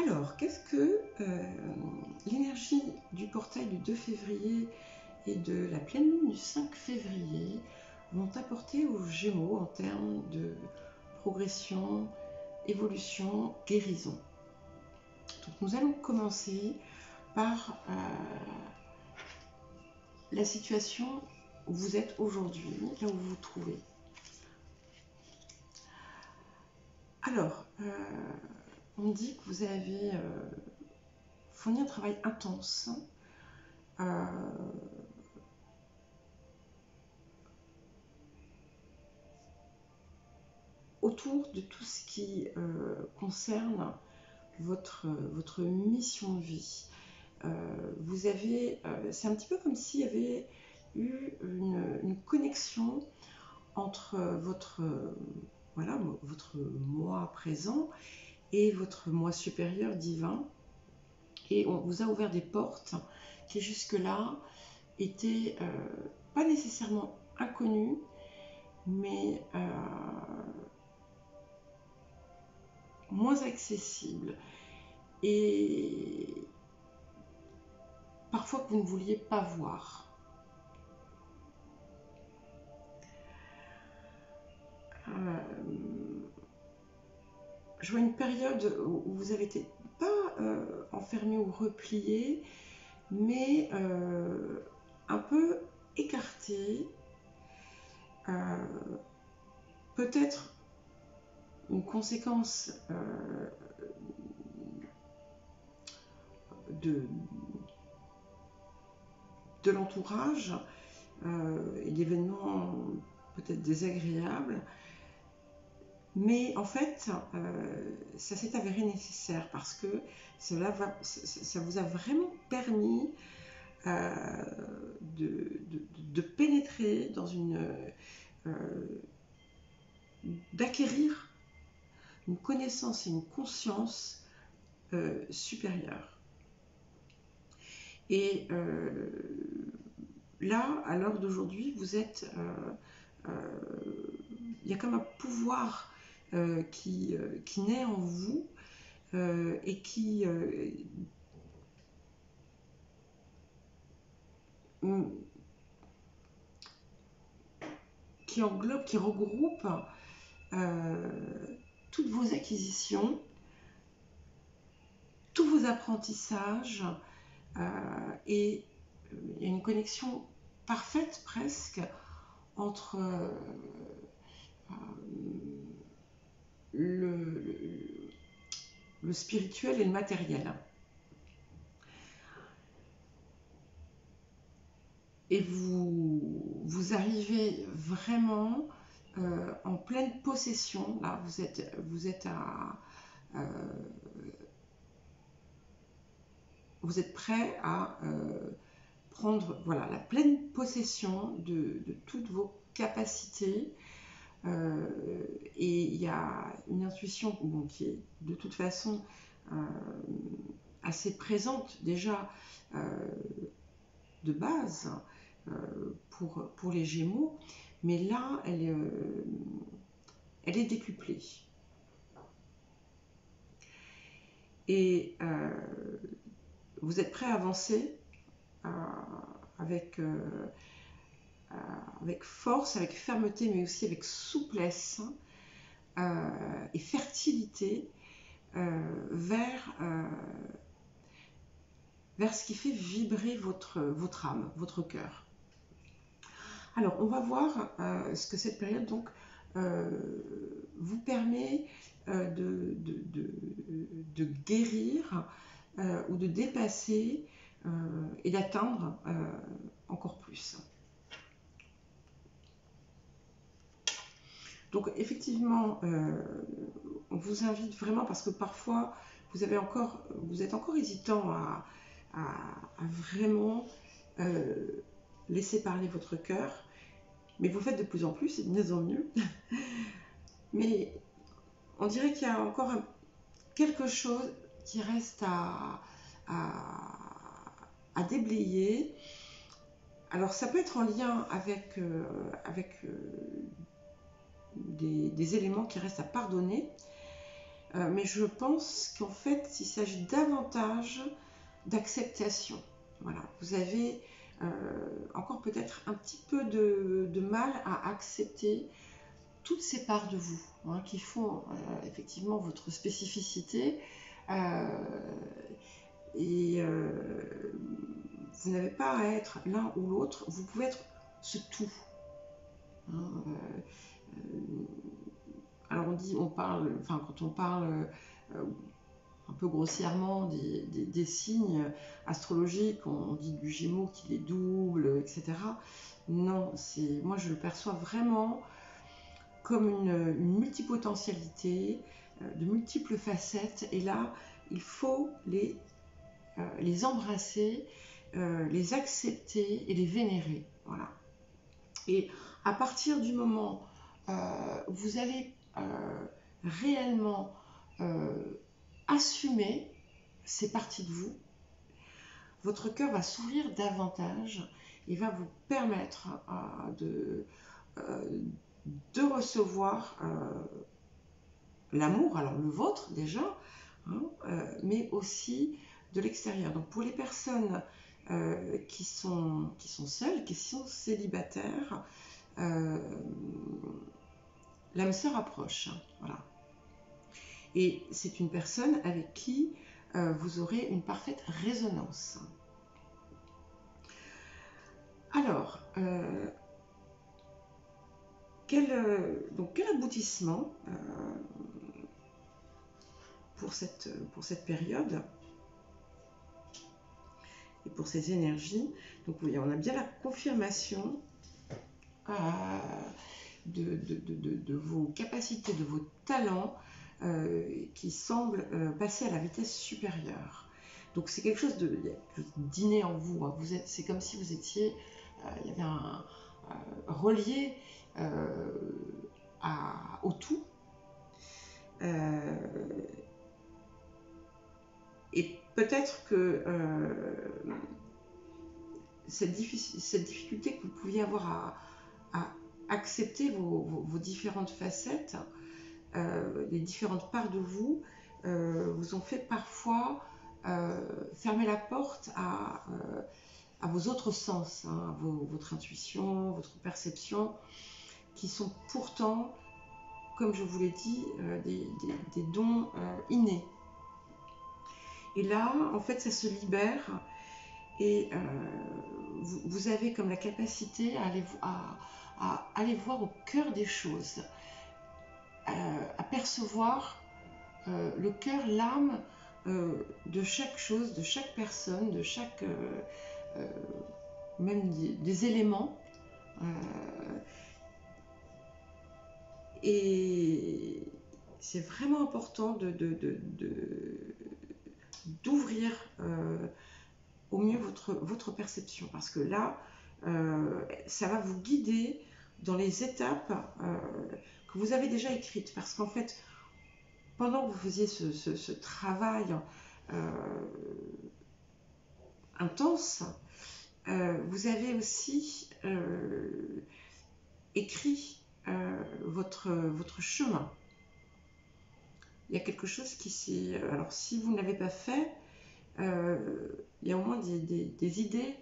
Alors, qu'est-ce que l'énergie du portail du 2 février et de la pleine lune du 5 février vont apporter aux Gémeaux en termes de progression, évolution, guérison? Donc, nous allons commencer par la situation où vous êtes aujourd'hui, là où vous vous trouvez. Alors, on dit que vous avez fourni un travail intense, autour de tout ce qui concerne votre mission de vie. Vous avez, c'est un petit peu comme s'il y avait eu une connexion entre votre moi présent et votre moi supérieur divin, et on vous a ouvert des portes qui jusque-là étaient pas nécessairement inconnues, mais moins accessibles, et parfois que vous ne vouliez pas voir. Je vois une période où vous avez été pas enfermé ou replié, mais un peu écarté, peut-être une conséquence de l'entourage et d'événements peut-être désagréables, mais en fait ça s'est avéré nécessaire parce que ça vous a vraiment permis de pénétrer dans d'acquérir une connaissance et une conscience supérieure. Et là, à l'heure d'aujourd'hui, vous êtes, il y a comme un pouvoir qui naît en vous et qui englobe, qui regroupe toutes vos acquisitions, tous vos apprentissages, et il y a une connexion parfaite presque entre le spirituel et le matériel. Et vous arrivez vraiment en pleine possession. Là, vous êtes prêt à prendre la pleine possession de toutes vos capacités. Et il y a une intuition qui est de toute façon assez présente déjà de base pour les Gémeaux, mais là elle est décuplée. Et vous êtes prêt à avancer avec force, avec fermeté, mais aussi avec souplesse et fertilité vers ce qui fait vibrer votre âme, votre cœur. Alors, on va voir ce que cette période donc vous permet de guérir ou de dépasser et d'atteindre encore plus. Donc effectivement, on vous invite vraiment, parce que parfois vous êtes encore hésitant à vraiment laisser parler votre cœur, mais vous le faites de plus en plus et de mieux en mieux. Mais on dirait qu'il y a encore quelque chose qui reste à déblayer. Alors ça peut être en lien avec des éléments qui restent à pardonner, mais je pense qu'en fait, il s'agit davantage d'acceptation. Voilà, vous avez encore peut-être un petit peu de mal à accepter toutes ces parts de vous, hein, qui font effectivement votre spécificité, euh, et vous n'avez pas à être l'un ou l'autre, vous pouvez être ce tout. Hein, alors on parle, enfin quand on parle un peu grossièrement des signes astrologiques, on dit du Gémeaux qu'il est double, etc. Non, moi je le perçois vraiment comme une multipotentialité, de multiples facettes, et là, il faut les embrasser, les accepter et les vénérer. Voilà. Et à partir du moment où vous allez réellement assumer ces parties de vous, votre cœur va s'ouvrir davantage et va vous permettre de recevoir l'amour, alors le vôtre déjà, hein, mais aussi de l'extérieur. Donc pour les personnes qui sont seules, qui sont célibataires, l'âme sœur approche. Voilà. Et c'est une personne avec qui vous aurez une parfaite résonance. Alors, quel aboutissement pour cette période et pour ces énergies? Donc oui, on a bien la confirmation de vos capacités, de vos talents qui semblent passer à la vitesse supérieure. Donc c'est quelque chose d'inné en vous. Hein. C'est comme si vous étiez, il y avait un relié au tout. Et peut-être que cette difficulté que vous pouviez avoir à accepter vos différentes facettes, les différentes parts de vous, vous ont fait parfois fermer la porte à vos autres sens, hein, votre intuition, votre perception, qui sont pourtant, comme je vous l'ai dit, des dons innés. Et là, en fait, ça se libère et vous avez comme la capacité à aller voir au cœur des choses, à percevoir le cœur, l'âme de chaque chose, de chaque personne, de chaque même des éléments. Et c'est vraiment important d'ouvrir au mieux votre perception, parce que là, ça va vous guider dans les étapes que vous avez déjà écrites. Parce qu'en fait, pendant que vous faisiez ce travail intense, vous avez aussi écrit votre chemin. Il y a quelque chose qui s'est... Alors, si vous ne l'avez pas fait, il y a au moins des idées,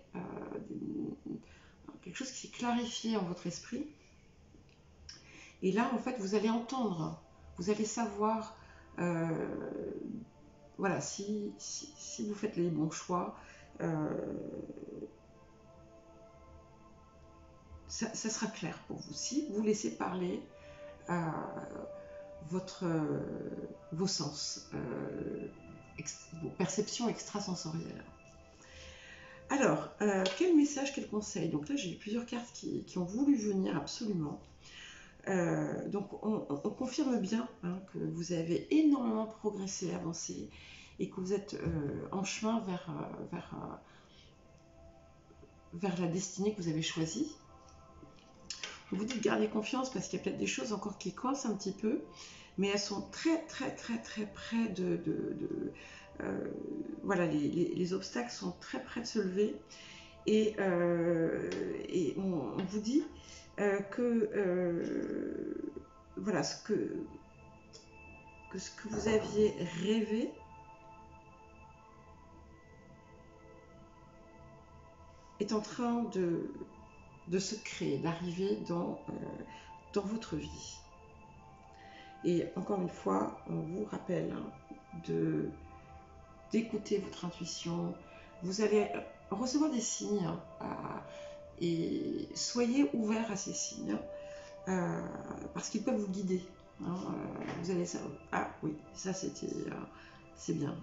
quelque chose qui s'est clarifié en votre esprit. Et là, en fait, vous allez entendre, vous allez savoir, voilà, si vous faites les bons choix, ça sera clair pour vous. Si vous laissez parler vos sens, vos perceptions extrasensorielles. Alors, quel message, quel conseil? Donc là, j'ai plusieurs cartes qui ont voulu venir absolument. Donc, on confirme bien hein, que vous avez énormément progressé, avancé, et que vous êtes en chemin vers la destinée que vous avez choisie. Vous dites gardez confiance parce qu'il y a peut-être des choses encore qui coincent un petit peu, mais elles sont très très très très près voilà, les obstacles sont très près de se lever, et on vous dit que voilà, que ce que vous aviez rêvé est en train de se créer, d'arriver dans votre vie. Et encore une fois, on vous rappelle d'écouter votre intuition. Vous allez recevoir des signes et soyez ouverts à ces signes parce qu'ils peuvent vous guider. Vous allez savoir. Ah oui, ça c'était, c'est bien.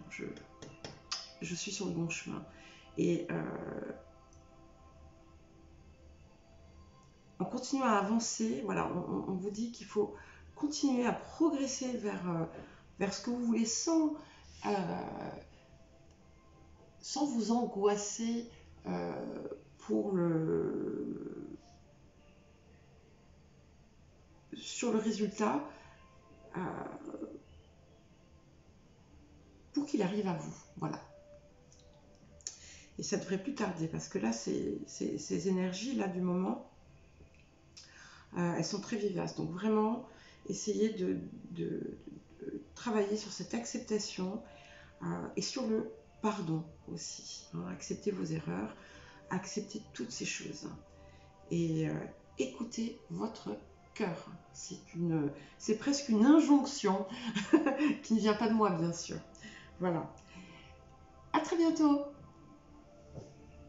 Je suis sur le bon chemin. Et on continue à avancer. Voilà, on vous dit qu'il faut continuer à progresser vers ce que vous voulez sans vous angoisser sur le résultat, pour qu'il arrive à vous. Voilà. Et ça devrait plus tarder parce que là, ces énergies là du moment, elles sont très vivaces. Donc vraiment, essayez de travailler sur cette acceptation et sur le pardon aussi. Acceptez vos erreurs, acceptez toutes ces choses. Et écoutez votre cœur. C'est presque une injonction qui ne vient pas de moi, bien sûr. Voilà. À très bientôt.